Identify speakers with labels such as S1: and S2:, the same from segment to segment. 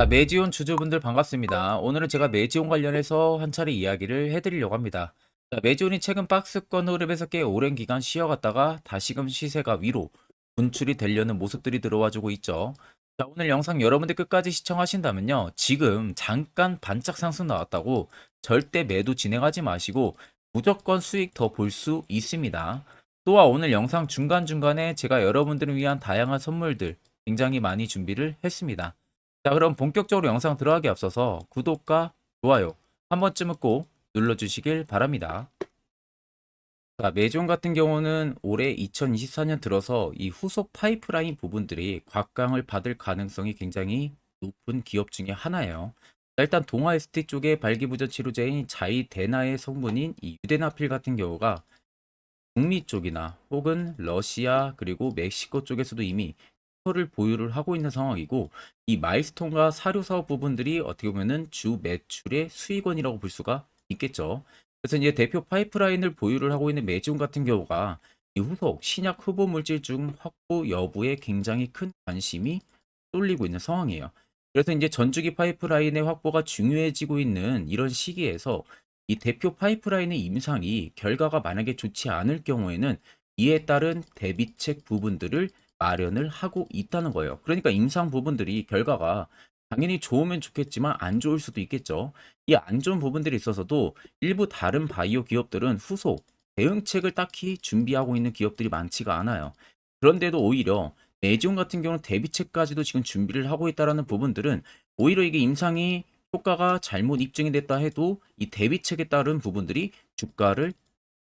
S1: 자, 매지온 주주분들 반갑습니다. 오늘은 제가 매지온 관련해서 한 차례 이야기를 해드리려고 합니다. 자, 매지온이 최근 박스권 흐름에서 꽤 오랜 기간 쉬어갔다가 다시금 시세가 위로 분출이 되려는 모습들이 들어와주고 있죠. 자, 오늘 영상 여러분들 끝까지 시청하신다면요. 지금 잠깐 반짝 상승 나왔다고 절대 매도 진행하지 마시고 무조건 수익 더 볼 수 있습니다. 또한 오늘 영상 중간중간에 제가 여러분들을 위한 다양한 선물들 굉장히 많이 준비를 했습니다. 자, 그럼 본격적으로 영상 들어가기 앞서서 구독과 좋아요 한 번쯤은 꼭 눌러주시길 바랍니다. 자, 매종 같은 경우는 올해 2024년 들어서 이 후속 파이프라인 부분들이 곽강을 받을 가능성이 굉장히 높은 기업 중에 하나예요. 자, 일단 동아 ST 쪽의 발기부전 치료제인 자이데나의 성분인 이 유데나필 같은 경우가 북미 쪽이나 혹은 러시아 그리고 멕시코 쪽에서도 이미 를 보유를 하고 있는 상황이고, 이 마일스톤과 사료 사업 부분들이 어떻게 보면은 주 매출의 수익원이라고 볼 수가 있겠죠. 그래서 이제 대표 파이프라인을 보유를 하고 있는 매지움 같은 경우가 이 후속 신약 후보 물질 중 확보 여부에 굉장히 큰 관심이 쏠리고 있는 상황이에요. 그래서 이제 전주기 파이프라인의 확보가 중요해지고 있는 이런 시기에서 이 대표 파이프라인의 임상이 결과가 만약에 좋지 않을 경우에는 이에 따른 대비책 부분들을 마련을 하고 있다는 거예요. 그러니까 임상 부분들이 결과가 당연히 좋으면 좋겠지만 안 좋을 수도 있겠죠. 이 안 좋은 부분들이 있어서도 일부 다른 바이오 기업들은 후속 대응책을 딱히 준비하고 있는 기업들이 많지가 않아요. 그런데도 오히려 메지온 같은 경우는 대비책까지도 지금 준비를 하고 있다라는 부분들은 오히려 이게 임상이 효과가 잘못 입증이 됐다 해도 이 대비책에 따른 부분들이 주가를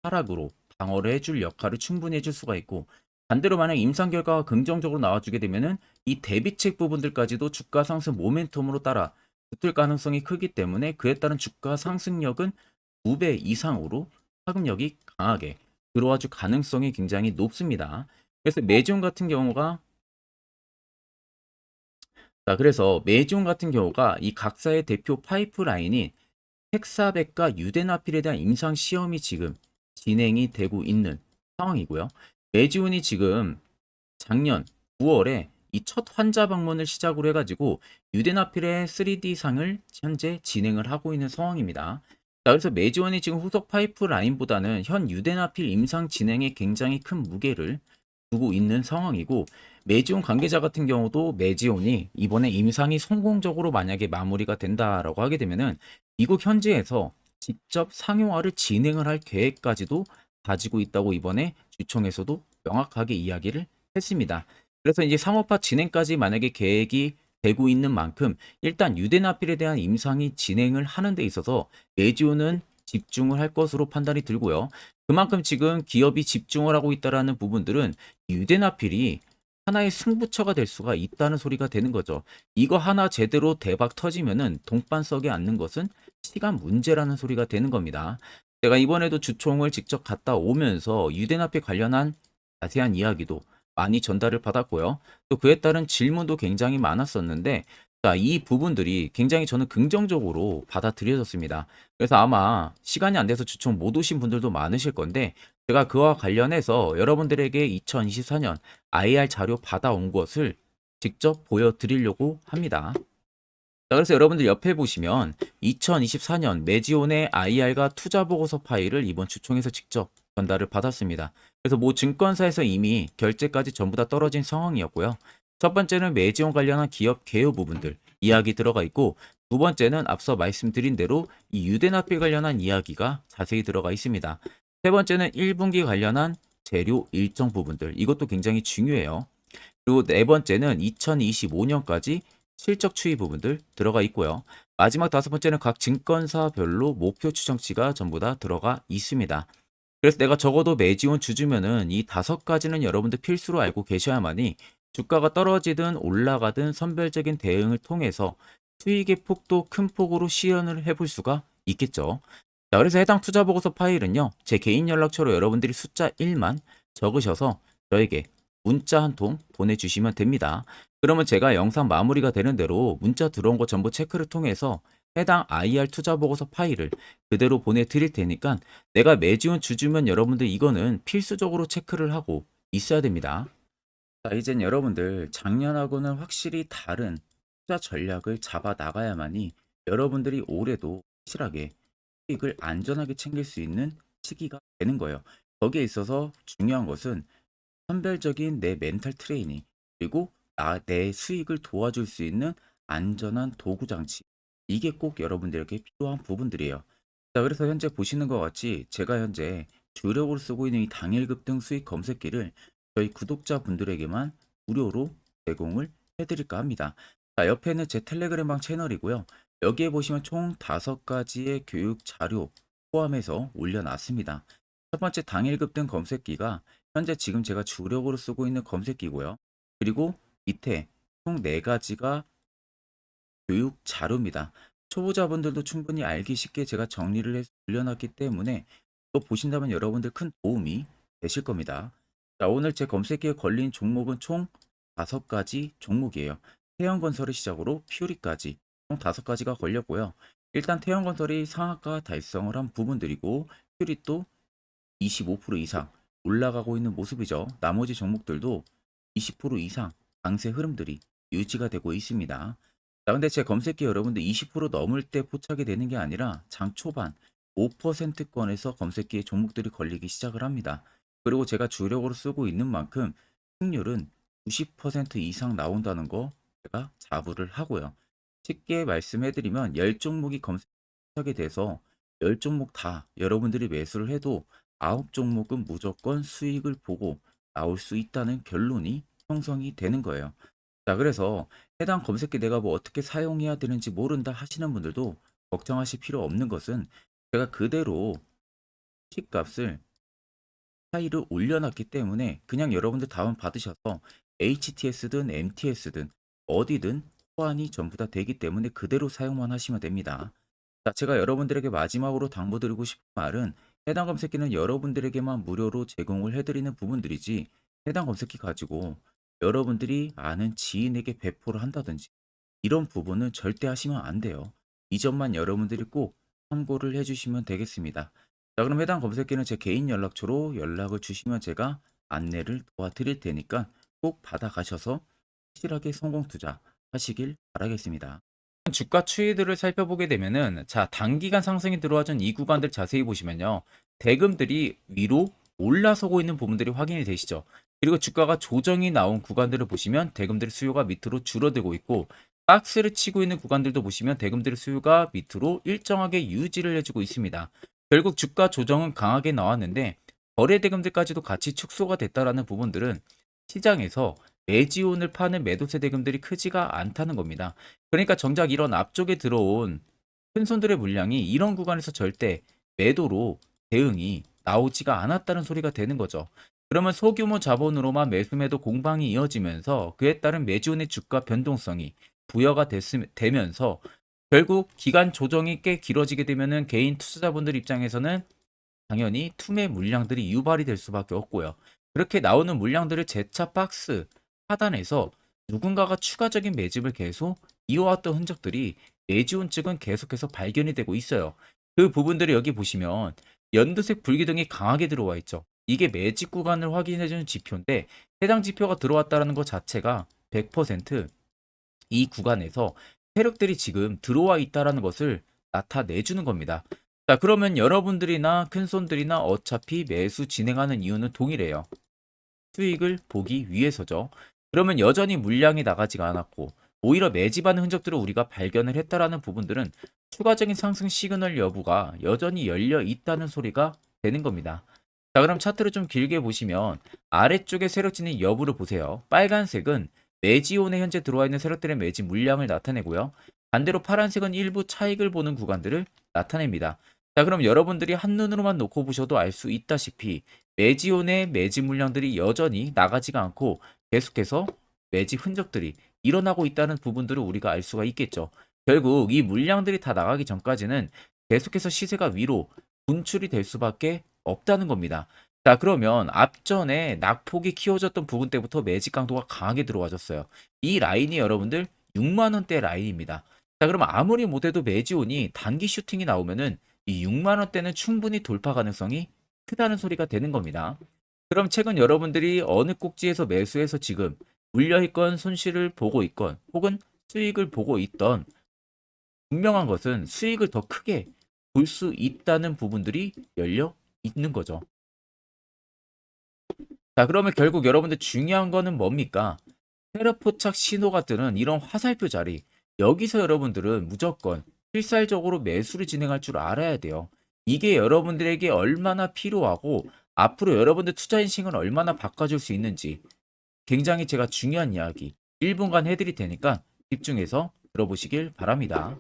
S1: 하락으로 방어를 해줄 역할을 충분히 해줄 수가 있고, 반대로 만약 임상 결과가 긍정적으로 나와주게 되면은 이 대비책 부분들까지도 주가 상승 모멘텀으로 따라 붙을 가능성이 크기 때문에 그에 따른 주가 상승력은 2배 이상으로 파급력이 강하게 들어와 줄 가능성이 굉장히 높습니다. 그래서 매지온 같은 경우가 그래서 매지온 같은 경우가 이 각사의 대표 파이프라인인 헥사백과 유데나필에 대한 임상 시험이 지금 진행이 되고 있는 상황이고요. 매지온이 지금 작년 9월에 이 첫 환자 방문을 시작으로 해가지고 유데나필의 3D상을 현재 진행을 하고 있는 상황입니다. 자, 그래서 매지원이 지금 후속 파이프라인보다는 현 유데나필 임상 진행에 굉장히 큰 무게를 두고 있는 상황이고, 매지온 관계자 같은 경우도 매지온이 이번에 임상이 성공적으로 만약에 마무리가 된다라고 하게 되면은 미국 현지에서 직접 상용화를 진행을 할 계획까지도 가지고 있다고 이번에 주총에서도 명확하게 이야기를 했습니다. 그래서 이제 상업화 진행까지 만약에 계획이 되고 있는 만큼 일단 유데나필에 대한 임상이 진행을 하는 데 있어서 매지온은 집중을 할 것으로 판단이 들고요. 그만큼 지금 기업이 집중을 하고 있다라는 부분들은 유데나필이 하나의 승부처가 될 수가 있다는 소리가 되는 거죠. 이거 하나 제대로 대박 터지면은 동반석에 앉는 것은 시간 문제라는 소리가 되는 겁니다. 제가 이번에도 주총을 직접 갔다 오면서 유데나필 관련한 자세한 이야기도 많이 전달을 받았고요. 또 그에 따른 질문도 굉장히 많았었는데, 자, 이 부분들이 굉장히 저는 긍정적으로 받아들여졌습니다. 그래서 아마 시간이 안 돼서 주총 못 오신 분들도 많으실 건데, 제가 그와 관련해서 여러분들에게 2024년 IR 자료 받아온 것을 직접 보여드리려고 합니다. 자, 그래서 여러분들 옆에 보시면 2024년 매지온의 IR과 투자 보고서 파일을 이번 주총에서 직접 전달을 받았습니다. 그래서 모 증권사에서 이미 결제까지 전부 다 떨어진 상황이었고요. 첫 번째는 매지온 관련한 기업 개요 부분들 이야기 들어가 있고, 두 번째는 앞서 말씀드린 대로 이 유대납비 관련한 이야기가 자세히 들어가 있습니다. 세 번째는 1분기 관련한 재료 일정 부분들, 이것도 굉장히 중요해요. 그리고 네 번째는 2025년까지 실적 추이 부분들 들어가 있고요. 마지막 다섯 번째는 각 증권사별로 목표 추정치가 전부 다 들어가 있습니다. 그래서 내가 적어도 매지원 주주면은 이 다섯 가지는 여러분들 필수로 알고 계셔야만이 주가가 떨어지든 올라가든 선별적인 대응을 통해서 수익의 폭도 큰 폭으로 시연을 해볼 수가 있겠죠. 자, 그래서 해당 투자 보고서 파일은요, 제 개인 연락처로 여러분들이 숫자 1만 적으셔서 저에게 문자 한 통 보내주시면 됩니다. 그러면 제가 영상 마무리가 되는 대로 문자 들어온 거 전부 체크를 통해서 해당 IR 투자 보고서 파일을 그대로 보내드릴 테니까 내가 매지원 주주면 여러분들 이거는 필수적으로 체크를 하고 있어야 됩니다. 자, 이젠 여러분들 작년하고는 확실히 다른 투자 전략을 잡아 나가야만이 여러분들이 올해도 확실하게 수익을 안전하게 챙길 수 있는 시기가 되는 거예요. 거기에 있어서 중요한 것은 선별적인 내 멘탈 트레이닝, 그리고 내 수익을 도와줄 수 있는 안전한 도구 장치. 이게 꼭 여러분들에게 필요한 부분들이에요. 자, 그래서 현재 보시는 것 같이 제가 현재 주력으로 쓰고 있는 이 당일 급등 수익 검색기를 저희 구독자분들에게만 무료로 제공을 해드릴까 합니다. 자, 옆에는 제 텔레그램방 채널이고요. 여기에 보시면 총 5가지의 교육 자료 포함해서 올려놨습니다. 첫 번째 당일 급등 검색기가 현재 지금 제가 주력으로 쓰고 있는 검색기고요. 그리고 밑에 총 4가지가 교육 자료입니다. 초보자분들도 충분히 알기 쉽게 제가 정리를 해서 올려놨기 때문에 또 보신다면 여러분들 큰 도움이 되실 겁니다. 자, 오늘 제 검색기에 걸린 종목은 총 5가지 종목이에요. 태형건설을 시작으로 퓨리까지 총 5가지가 걸렸고요. 일단 태형건설이 상한가 달성을 한 부분들이고 퓨리 또 25% 이상 올라가고 있는 모습이죠. 나머지 종목들도 20% 이상 강세 흐름들이 유지가 되고 있습니다. 자, 근데 제 검색기 여러분들 20% 넘을 때 포착이 되는 게 아니라 장 초반 5%권에서 검색기에 종목들이 걸리기 시작을 합니다. 그리고 제가 주력으로 쓰고 있는 만큼 승률은 90% 이상 나온다는 거 제가 자부를 하고요. 쉽게 말씀해드리면 10종목이 검색하게 돼서 10종목 다 여러분들이 매수를 해도 9종목은 무조건 수익을 보고 나올 수 있다는 결론이 형성이 되는 거예요. 자, 그래서 해당 검색기 내가 뭐 어떻게 사용해야 되는지 모른다 하시는 분들도 걱정하실 필요 없는 것은 제가 그대로 수익값을 차이를 올려놨기 때문에 그냥 여러분들 다운 받으셔서 HTS든 MTS든 어디든 호환이 전부 다 되기 때문에 그대로 사용만 하시면 됩니다. 자, 제가 여러분들에게 마지막으로 당부드리고 싶은 말은 해당 검색기는 여러분들에게만 무료로 제공을 해드리는 부분들이지 해당 검색기 가지고 여러분들이 아는 지인에게 배포를 한다든지 이런 부분은 절대 하시면 안 돼요. 이 점만 여러분들이 꼭 참고를 해주시면 되겠습니다. 자, 그럼 해당 검색기는 제 개인 연락처로 연락을 주시면 제가 안내를 도와드릴 테니까 꼭 받아가셔서 확실하게 성공 투자 하시길 바라겠습니다. 주가 추이들을 살펴보게 되면은 자, 단기간 상승이 들어와준 이 구간들 자세히 보시면요. 대금들이 위로 올라서고 있는 부분들이 확인이 되시죠. 그리고 주가가 조정이 나온 구간들을 보시면 대금들의 수요가 밑으로 줄어들고 있고 박스를 치고 있는 구간들도 보시면 대금들의 수요가 밑으로 일정하게 유지를 해주고 있습니다. 결국 주가 조정은 강하게 나왔는데 거래 대금들까지도 같이 축소가 됐다라는 부분들은 시장에서 매지온을 파는 매도세 대금들이 크지가 않다는 겁니다. 그러니까 정작 이런 앞쪽에 들어온 큰손들의 물량이 이런 구간에서 절대 매도로 대응이 나오지가 않았다는 소리가 되는 거죠. 그러면 소규모 자본으로만 매수매도 공방이 이어지면서 그에 따른 매지온의 주가 변동성이 부여가 되면서 결국 기간 조정이 꽤 길어지게 되면은 개인 투자자분들 입장에서는 당연히 투매 물량들이 유발이 될 수밖에 없고요. 그렇게 나오는 물량들을 재차 박스 하단에서 누군가가 추가적인 매집을 계속 이어왔던 흔적들이 매지온 측은 계속해서 발견이 되고 있어요. 그 부분들을 여기 보시면 연두색 불기둥이 강하게 들어와 있죠. 이게 매집 구간을 확인해주는 지표인데 해당 지표가 들어왔다는 것 자체가 100%이 구간에서 세력들이 지금 들어와 있다는 것을 나타내주는 겁니다. 자, 그러면 여러분들이나 큰손들이나 어차피 매수 진행하는 이유는 동일해요. 수익을 보기 위해서죠. 그러면 여전히 물량이 나가지가 않았고 오히려 매집하는 흔적들을 우리가 발견을 했다라는 부분들은 추가적인 상승 시그널 여부가 여전히 열려 있다는 소리가 되는 겁니다. 자, 그럼 차트를 좀 길게 보시면 아래쪽에 세력 진입 여부를 보세요. 빨간색은 매지온에 현재 들어와 있는 세력들의 매집 물량을 나타내고요. 반대로 파란색은 일부 차익을 보는 구간들을 나타냅니다. 자, 그럼 여러분들이 한눈으로만 놓고 보셔도 알 수 있다시피 매지온의 매집 물량들이 여전히 나가지가 않고 계속해서 매집 흔적들이 일어나고 있다는 부분들을 우리가 알 수가 있겠죠. 결국 이 물량들이 다 나가기 전까지는 계속해서 시세가 위로 분출이 될 수밖에 없다는 겁니다. 자, 그러면 앞전에 낙폭이 키워졌던 부분 때부터 매집 강도가 강하게 들어와줬어요. 이 라인이 여러분들 6만 원대 라인입니다. 자, 그럼 아무리 못해도 매지온이 단기 슈팅이 나오면은 이 6만 원대는 충분히 돌파 가능성이 크다는 소리가 되는 겁니다. 그럼 최근 여러분들이 어느 꼭지에서 매수해서 지금 물려있건 손실을 보고 있건 혹은 수익을 보고 있던, 분명한 것은 수익을 더 크게 볼 수 있다는 부분들이 열려 있는 거죠. 자, 그러면 결국 여러분들 중요한 거는 뭡니까? 세력 포착 신호가 뜨는 이런 화살표 자리, 여기서 여러분들은 무조건 필살적으로 매수를 진행할 줄 알아야 돼요. 이게 여러분들에게 얼마나 필요하고 앞으로 여러분들 투자 인식을 얼마나 바꿔줄 수 있는지 굉장히 제가 중요한 이야기 1분간 해드릴 테니까 집중해서 들어보시길 바랍니다.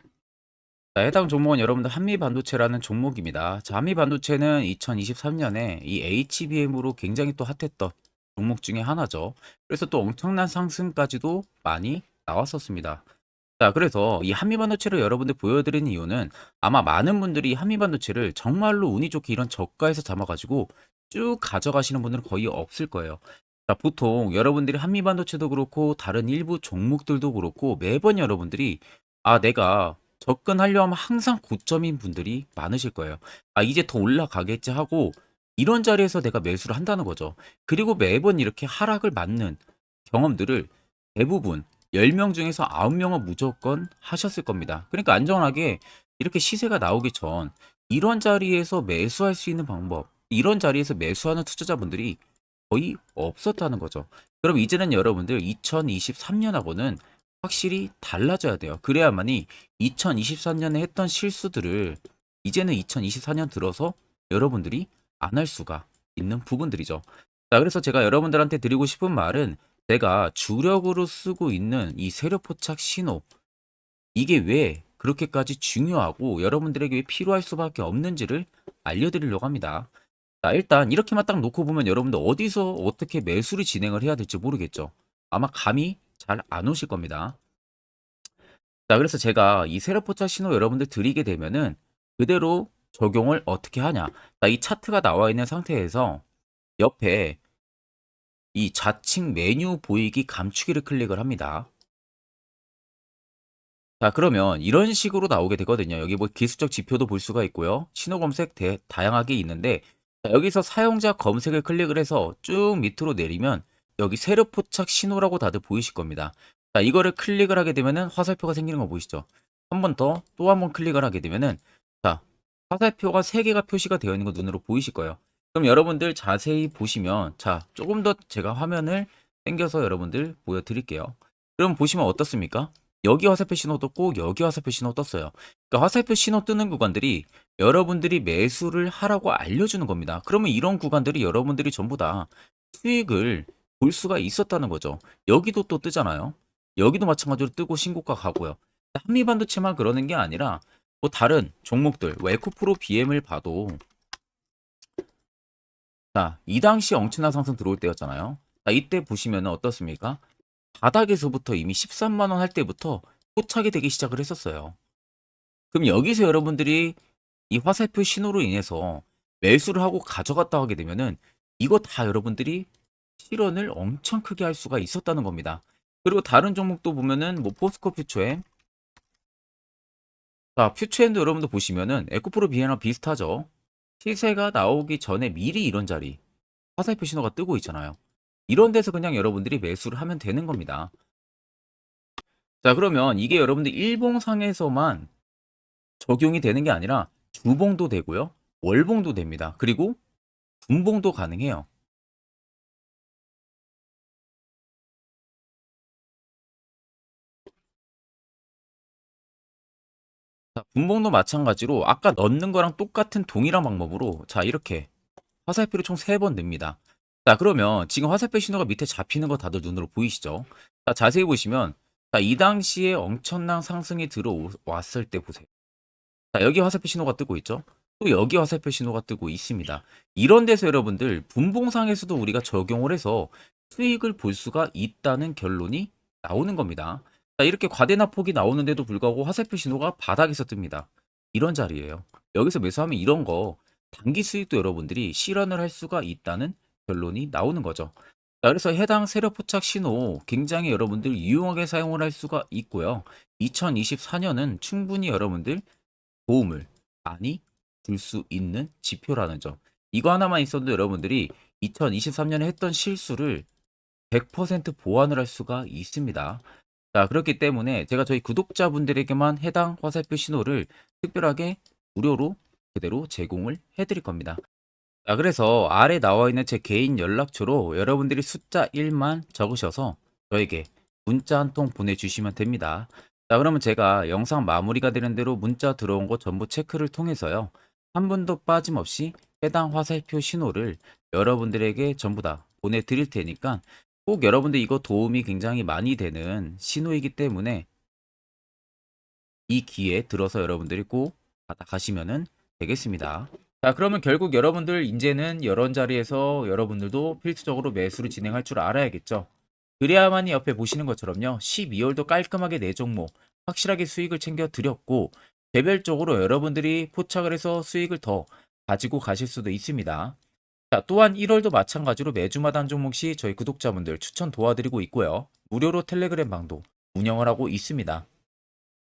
S1: 자, 해당 종목은 여러분들 한미반도체라는 종목입니다. 자, 한미반도체는 2023년에 이 HBM으로 굉장히 또 핫했던 종목 중에 하나죠. 그래서 또 엄청난 상승까지도 많이 나왔었습니다. 자, 그래서 이 한미반도체를 여러분들 보여드리는 이유는 아마 많은 분들이 한미반도체를 정말로 운이 좋게 이런 저가에서 잡아가지고 쭉 가져가시는 분들은 거의 없을 거예요. 자, 보통 여러분들이 한미반도체도 그렇고 다른 일부 종목들도 그렇고 매번 여러분들이 내가 접근하려 하면 항상 고점인 분들이 많으실 거예요. 이제 더 올라가겠지 하고 이런 자리에서 내가 매수를 한다는 거죠. 그리고 매번 이렇게 하락을 맞는 경험들을 대부분 10명 중에서 9명은 무조건 하셨을 겁니다. 그러니까 안전하게 이렇게 시세가 나오기 전 이런 자리에서 매수할 수 있는 방법, 이런 자리에서 매수하는 투자자분들이 거의 없었다는 거죠. 그럼 이제는 여러분들 2023년하고는 확실히 달라져야 돼요. 그래야만이 2023년에 했던 실수들을 이제는 2024년 들어서 여러분들이 안 할 수가 있는 부분들이죠. 자, 그래서 제가 여러분들한테 드리고 싶은 말은 제가 주력으로 쓰고 있는 이 세력 포착 신호, 이게 왜 그렇게까지 중요하고 여러분들에게 왜 필요할 수밖에 없는지를 알려드리려고 합니다. 자, 일단 이렇게만 딱 놓고 보면 여러분들 어디서 어떻게 매수를 진행을 해야 될지 모르겠죠. 아마 감이 잘 안 오실 겁니다. 자, 그래서 제가 이 세력 포착 신호 여러분들 드리게 되면은 그대로 적용을 어떻게 하냐. 자, 이 차트가 나와 있는 상태에서 옆에 이 좌측 메뉴 보이기 감추기를 클릭을 합니다. 자, 그러면 이런 식으로 나오게 되거든요. 여기 뭐 기술적 지표도 볼 수가 있고요. 신호 검색 다양하게 있는데, 자, 여기서 사용자 검색을 클릭을 해서 쭉 밑으로 내리면 여기 세력 포착 신호라고 다들 보이실 겁니다. 자, 이거를 클릭을 하게 되면은 화살표가 생기는 거 보이시죠? 한 번 더, 또 한 번 클릭을 하게 되면은, 자, 화살표가 3개가 표시가 되어 있는 거 눈으로 보이실 거예요. 그럼 여러분들 자세히 보시면, 자, 조금 더 제가 화면을 당겨서 여러분들 보여드릴게요. 그럼 보시면 어떻습니까? 여기 화살표 신호 떴고 여기 화살표 신호 떴어요. 그러니까 화살표 신호 뜨는 구간들이 여러분들이 매수를 하라고 알려주는 겁니다. 그러면 이런 구간들이 여러분들이 전부 다 수익을 볼 수가 있었다는 거죠. 여기도 또 뜨잖아요. 여기도 마찬가지로 뜨고 신고가 가고요. 한미반도체만 그러는 게 아니라 뭐 다른 종목들, 뭐 에코프로 BM을 봐도 자, 이 당시 엄청난 상승 들어올 때였잖아요. 자, 이때 보시면 어떻습니까? 바닥에서부터 이미 13만 원 할 때부터 포착이 되기 시작을 했었어요. 그럼 여기서 여러분들이 이 화살표 신호로 인해서 매수를 하고 가져갔다 하게 되면은 이거 다 여러분들이 실현을 엄청 크게 할 수가 있었다는 겁니다. 그리고 다른 종목도 보면은 뭐 포스코 퓨처엠, 자, 퓨처엠도 여러분들 보시면은 에코프로 비에나 비슷하죠. 시세가 나오기 전에 미리 이런 자리 화살표 신호가 뜨고 있잖아요. 이런 데서 그냥 여러분들이 매수를 하면 되는 겁니다. 자, 그러면 이게 여러분들 일봉상에서만 적용이 되는 게 아니라 주봉도 되고요. 월봉도 됩니다. 그리고 분봉도 가능해요. 자, 분봉도 마찬가지로 아까 넣는 거랑 똑같은 동일한 방법으로 자, 이렇게 화살표를 총 3번 냅니다. 자, 그러면 지금 화살표 신호가 밑에 잡히는 거 다들 눈으로 보이시죠? 자, 자세히 보시면 자, 이 당시에 엄청난 상승이 들어왔을 때 보세요. 자, 여기 화살표 신호가 뜨고 있죠? 또 여기 화살표 신호가 뜨고 있습니다. 이런 데서 여러분들 분봉상에서도 우리가 적용을 해서 수익을 볼 수가 있다는 결론이 나오는 겁니다. 자, 이렇게 과대납폭이 나오는데도 불구하고 화살표 신호가 바닥에서 뜹니다. 이런 자리예요. 여기서 매수하면 이런 거 단기 수익도 여러분들이 실현을 할 수가 있다는 결론이 나오는 거죠. 자, 그래서 해당 세력 포착 신호 굉장히 여러분들 유용하게 사용을 할 수가 있고요. 2024년은 충분히 여러분들 도움을 많이 줄 수 있는 지표라는 점. 이거 하나만 있어도 여러분들이 2023년에 했던 실수를 100% 보완을 할 수가 있습니다. 자, 그렇기 때문에 제가 저희 구독자분들에게만 해당 화살표 신호를 특별하게 무료로 그대로 제공을 해드릴 겁니다. 자, 그래서 아래 나와 있는 제 개인 연락처로 여러분들이 숫자 1만 적으셔서 저에게 문자 한 통 보내주시면 됩니다. 자, 그러면 제가 영상 마무리가 되는 대로 문자 들어온 거 전부 체크를 통해서요. 한 분도 빠짐없이 해당 화살표 신호를 여러분들에게 전부 다 보내드릴 테니까 꼭 여러분들 이거 도움이 굉장히 많이 되는 신호이기 때문에 이 기회에 들어서 여러분들이 꼭 받아가시면 되겠습니다. 자, 그러면 결국 여러분들 이제는 이런 자리에서 여러분들도 필수적으로 매수를 진행할 줄 알아야겠죠. 그래야만이 옆에 보시는 것처럼요. 12월도 깔끔하게 네 종목 확실하게 수익을 챙겨 드렸고 개별적으로 여러분들이 포착을 해서 수익을 더 가지고 가실 수도 있습니다. 자, 또한 1월도 마찬가지로 매주마다 한 종목씩 저희 구독자분들 추천 도와드리고 있고요. 무료로 텔레그램 방도 운영을 하고 있습니다.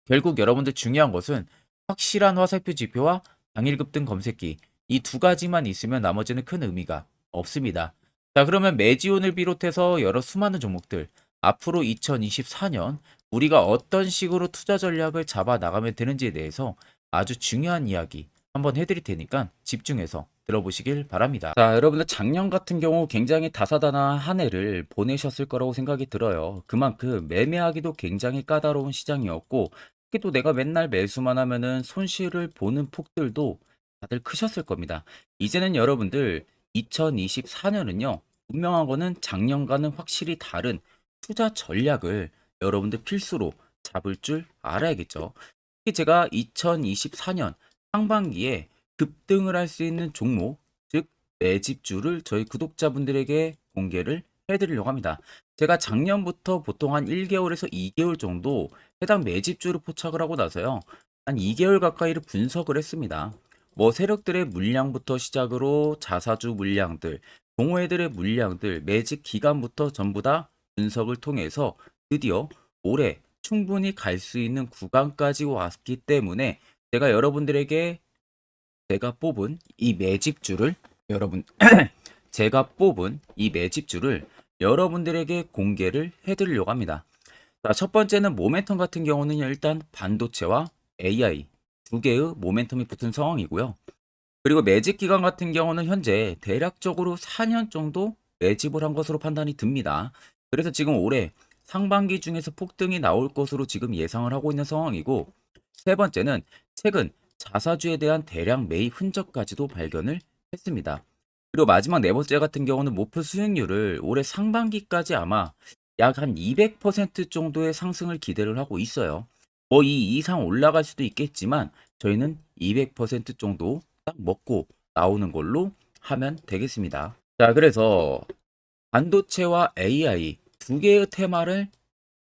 S1: 결국 여러분들 중요한 것은 확실한 화살표 지표와 당일 급등 검색기 이 두 가지만 있으면 나머지는 큰 의미가 없습니다. 자, 그러면 매지온을 비롯해서 여러 수많은 종목들 앞으로 2024년 우리가 어떤 식으로 투자 전략을 잡아 나가면 되는지에 대해서 아주 중요한 이야기 한번 해드릴 테니까 집중해서 들어보시길 바랍니다. 자, 여러분들 작년 같은 경우 굉장히 다사다난한 한 해를 보내셨을 거라고 생각이 들어요. 그만큼 매매하기도 굉장히 까다로운 시장이었고 특히 또 내가 맨날 매수만 하면은 손실을 보는 폭들도 다들 크셨을 겁니다. 이제는 여러분들 2024년은요, 분명한 거는 작년과는 확실히 다른 투자 전략을 여러분들 필수로 잡을 줄 알아야겠죠. 특히 제가 2024년 상반기에 급등을 할 수 있는 종목, 즉 매집주를 저희 구독자분들에게 공개를 해드리려고 합니다. 제가 작년부터 보통 한 1개월에서 2개월 정도 해당 매집주를 포착을 하고 나서요. 한 2개월 가까이를 분석을 했습니다. 뭐 세력들의 물량부터 시작으로 자사주 물량들, 동호회들의 물량들, 매집 기간부터 전부 다 분석을 통해서 드디어 올해 충분히 갈 수 있는 구간까지 왔기 때문에 제가 여러분들에게 제가 뽑은 이 매집주를 여러분 제가 뽑은 이 매집주를 여러분들에게 공개를 해드리려고 합니다. 자, 첫 번째는 모멘텀 같은 경우는 일단 반도체와 AI 두 개의 모멘텀이 붙은 상황이고요. 그리고 매집 기간 같은 경우는 현재 대략적으로 4년 정도 매집을 한 것으로 판단이 듭니다. 그래서 지금 올해 상반기 중에서 폭등이 나올 것으로 지금 예상을 하고 있는 상황이고, 세 번째는 최근 자사주에 대한 대량 매입 흔적까지도 발견을 했습니다. 그리고 마지막 네 번째 같은 경우는 목표 수익률을 올해 상반기까지 아마 약 한 200% 정도의 상승을 기대를 하고 있어요. 뭐 이 이상 올라갈 수도 있겠지만 저희는 200% 정도 딱 먹고 나오는 걸로 하면 되겠습니다. 자, 그래서 반도체와 AI 두 개의 테마를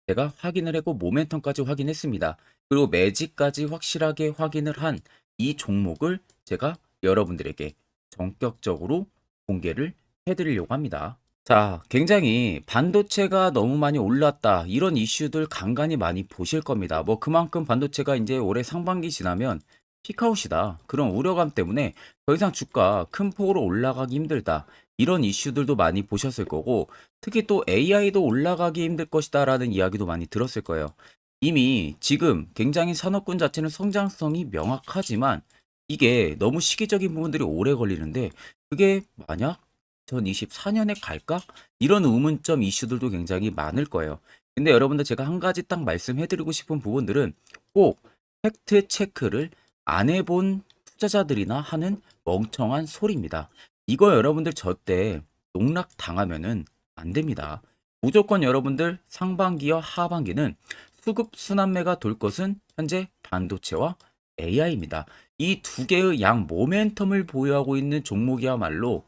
S1: 제가 확인을 했고 모멘텀까지 확인했습니다. 그리고 매직까지 확실하게 확인을 한 이 종목을 제가 여러분들에게 전격적으로 공개를 해드리려고 합니다. 자, 굉장히 반도체가 너무 많이 올랐다. 이런 이슈들 간간히 많이 보실 겁니다. 뭐 그만큼 반도체가 이제 올해 상반기 지나면 피크아웃이다. 그런 우려감 때문에 더 이상 주가 큰 폭으로 올라가기 힘들다. 이런 이슈들도 많이 보셨을 거고, 특히 또 AI도 올라가기 힘들 것이다라는 이야기도 많이 들었을 거예요. 이미 지금 굉장히 산업군 자체는 성장성이 명확하지만 이게 너무 시기적인 부분들이 오래 걸리는데 그게 만약 2024년에 갈까? 이런 의문점 이슈들도 굉장히 많을 거예요. 근데 여러분들 제가 한 가지 딱 말씀해드리고 싶은 부분들은 꼭 팩트 체크를 안 해본 투자자들이나 하는 멍청한 소리입니다. 이거 여러분들 저때 농락 당하면은 안 됩니다. 무조건 여러분들 상반기와 하반기는 수급 순환매가 돌 것은 현재 반도체와 AI입니다. 이 두 개의 양 모멘텀을 보유하고 있는 종목이야말로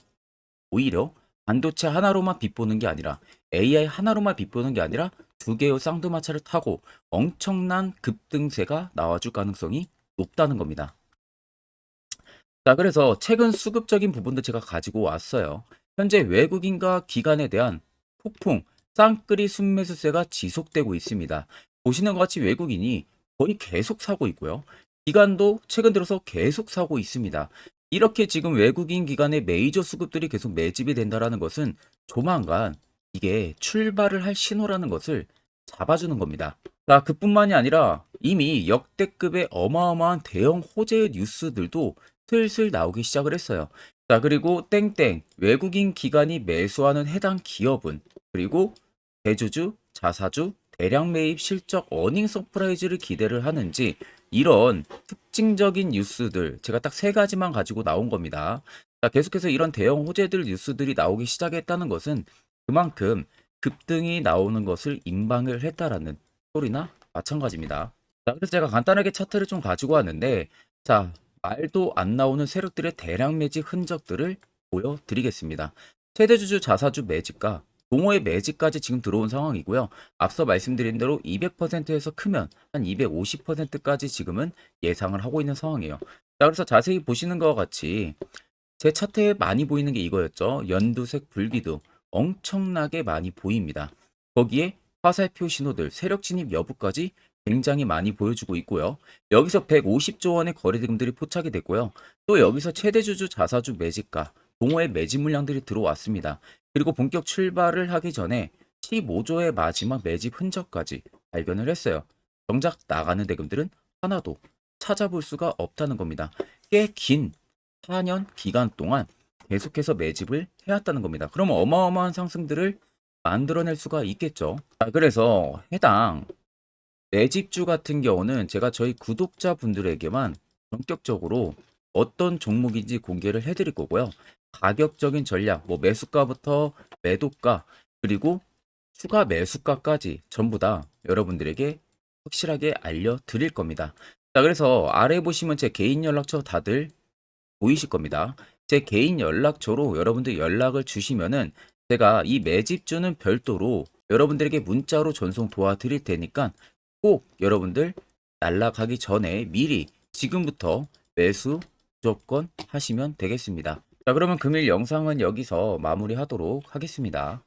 S1: 오히려 반도체 하나로만 빗보는 게 아니라 AI 하나로만 빗보는 게 아니라 두 개의 쌍두마차를 타고 엄청난 급등세가 나와줄 가능성이 높다는 겁니다. 자, 그래서 최근 수급적인 부분도 제가 가지고 왔어요. 현재 외국인과 기관에 대한 폭풍 쌍끌이 순매수세가 지속되고 있습니다. 보시는 것 같이 외국인이 거의 계속 사고 있고요. 기관도 최근 들어서 계속 사고 있습니다. 이렇게 지금 외국인 기관의 메이저 수급들이 계속 매집이 된다라는 것은 조만간 이게 출발을 할 신호라는 것을 잡아주는 겁니다. 자, 그뿐만이 아니라 이미 역대급의 어마어마한 대형 호재 뉴스들도 슬슬 나오기 시작을 했어요. 자, 그리고 땡땡 외국인 기관이 매수하는 해당 기업은 그리고 대주주, 자사주, 대량 매입 실적 어닝 서프라이즈를 기대를 하는지 이런 특징적인 뉴스들 제가 딱 세 가지만 가지고 나온 겁니다. 자, 계속해서 이런 대형 호재들 뉴스들이 나오기 시작했다는 것은 그만큼 급등이 나오는 것을 임방을 했다라는 소리나 마찬가지입니다. 자, 그래서 제가 간단하게 차트를 좀 가지고 왔는데, 자, 말도 안 나오는 세력들의 대량 매집 흔적들을 보여드리겠습니다. 최대주주 자사주 매집과 동호회 매집까지 지금 들어온 상황이고요. 앞서 말씀드린 대로 200%에서 크면 한 250%까지 지금은 예상을 하고 있는 상황이에요. 자, 그래서 자세히 보시는 것과 같이 제 차트에 많이 보이는 게 이거였죠. 연두색 불기둥 엄청나게 많이 보입니다. 거기에 화살표 신호들, 세력 진입 여부까지 굉장히 많이 보여주고 있고요. 여기서 150조 원의 거래대금들이 포착이 됐고요. 또 여기서 최대주주 자사주 매집가, 동호회 매집 물량들이 들어왔습니다. 그리고 본격 출발을 하기 전에 15조의 마지막 매집 흔적까지 발견을 했어요. 정작 나가는 대금들은 하나도 찾아볼 수가 없다는 겁니다. 꽤 긴 4년 기간 동안 계속해서 매집을 해왔다는 겁니다. 그럼 어마어마한 상승들을 만들어낼 수가 있겠죠. 자, 그래서 해당 매집주 같은 경우는 제가 저희 구독자분들에게만 본격적으로 어떤 종목인지 공개를 해드릴 거고요. 가격적인 전략, 뭐 매수가부터 매도가, 그리고 추가 매수가까지 전부 다 여러분들에게 확실하게 알려드릴 겁니다. 자, 그래서 아래 보시면 제 개인 연락처 다들 보이실 겁니다. 제 개인 연락처로 여러분들 연락을 주시면은 제가 이 매집주는 별도로 여러분들에게 문자로 전송 도와드릴 테니까 꼭 여러분들 날라가기 전에 미리 지금부터 매수 무조건 하시면 되겠습니다. 자, 그러면 금일 영상은 여기서 마무리하도록 하겠습니다.